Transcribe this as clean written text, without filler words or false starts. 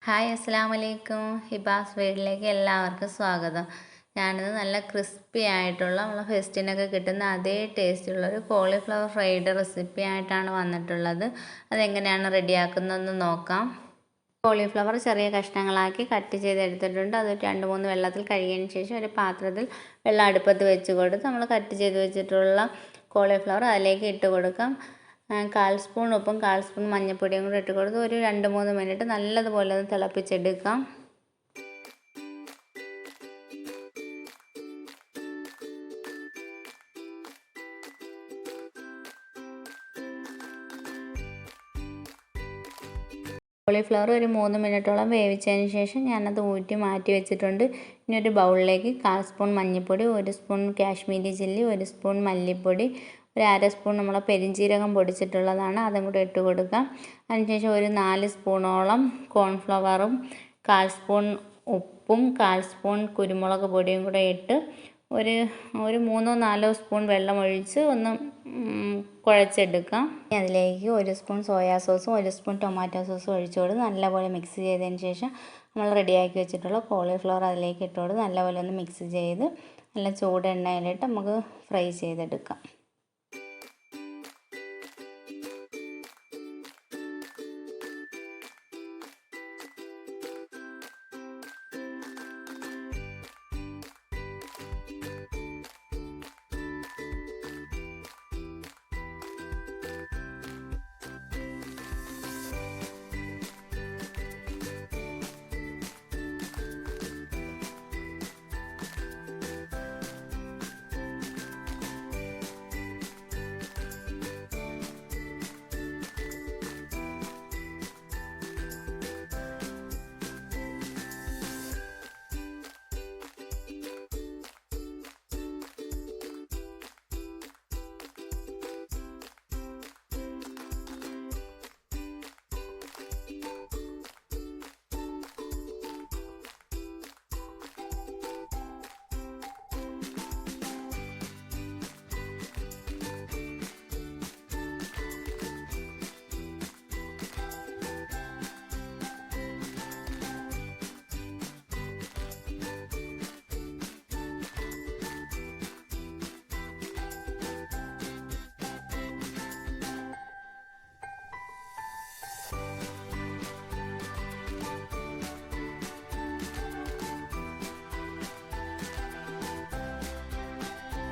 Hi അസ്സലാമു അലൈക്കും. ഹിബാസ് വീട്ടിലേക്ക് എല്ലാവർക്കും സ്വാഗതം. ഞാനിത് നല്ല ക്രിസ്പി ആയിട്ടുള്ള നമ്മളെ ഫെസ്റ്റിനൊക്കെ കിട്ടുന്ന അതേ ടേസ്റ്റുള്ളൊരു കോളിഫ്ലവർ ഫ്രൈഡ് റെസിപ്പി ആയിട്ടാണ് വന്നിട്ടുള്ളത്. അതെങ്ങനെയാണ് റെഡിയാക്കുന്നതെന്ന് നോക്കാം. കോളിഫ്ലവർ ചെറിയ കഷ്ണങ്ങളാക്കി കട്ട് ചെയ്തെടുത്തിട്ടുണ്ട്. അത് 2-3 വെള്ളത്തിൽ കഴുകിയതിന് ശേഷം ഒരു പാത്രത്തിൽ വെള്ളം അടുപ്പത്ത് വെച്ച് കൊടുത്ത് നമ്മൾ കട്ട് ചെയ്ത് വെച്ചിട്ടുള്ള കോളിഫ്ലവർ അതിലേക്ക് ഇട്ട് കൊടുക്കാം. 1/4 സ്പൂൺ ഉപ്പും 1/4 സ്പൂൺ മഞ്ഞൾപ്പൊടിയും കൂടി ഇട്ട് കൊടുത്ത് ഒരു 2-3 മിനിറ്റ് നല്ലതുപോലെ ഒന്ന് തിളപ്പിച്ചെടുക്കാം. കോളിഫ്ലവർ ഒരു 3 മിനിറ്റോളം വേവിച്ചതിന് ശേഷം ഞാനത് ഊറ്റി മാറ്റി വെച്ചിട്ടുണ്ട്. ഇനി ഒരു ബൗളിലേക്ക് 1/4 സ്പൂൺ മഞ്ഞൾപ്പൊടി, 1 സ്പൂൺ കാശ്മീരി ചില്ലി, 1 സ്പൂൺ മല്ലിപ്പൊടി, ഒരു 1/2 സ്പൂൺ നമ്മളെ പെരിഞ്ജീരകം പൊടിച്ചിട്ടുള്ളതാണ്, അതും കൂടി ഇട്ട് കൊടുക്കാം. അതിനുശേഷം ഒരു 4 സ്പൂണോളം കോൺഫ്ലവറും 1/4 സ്പൂൺ ഉപ്പും 1/4 സ്പൂൺ കുരുമുളക് പൊടിയും കൂടെ ഇട്ട് ഒരു 3-4 സ്പൂൺ വെള്ളം ഒഴിച്ച് ഒന്ന് കുഴച്ചെടുക്കാം. അതിലേക്ക് 1 സ്പൂൺ സോയാ സോസും 1 സ്പൂൺ ടൊമാറ്റോ സോസും ഒഴിച്ചു കൊടുത്ത് നല്ലപോലെ മിക്സ് ചെയ്തതിന് ശേഷം നമ്മൾ റെഡിയാക്കി വെച്ചിട്ടുള്ള കോളിഫ്ലവർ അതിലേക്ക് ഇട്ടുകൊടുത്ത് നല്ലപോലെ ഒന്ന് മിക്സ് ചെയ്ത് നല്ല ചൂട് എണ്ണയിലിട്ട് നമുക്ക് ഫ്രൈ ചെയ്തെടുക്കാം.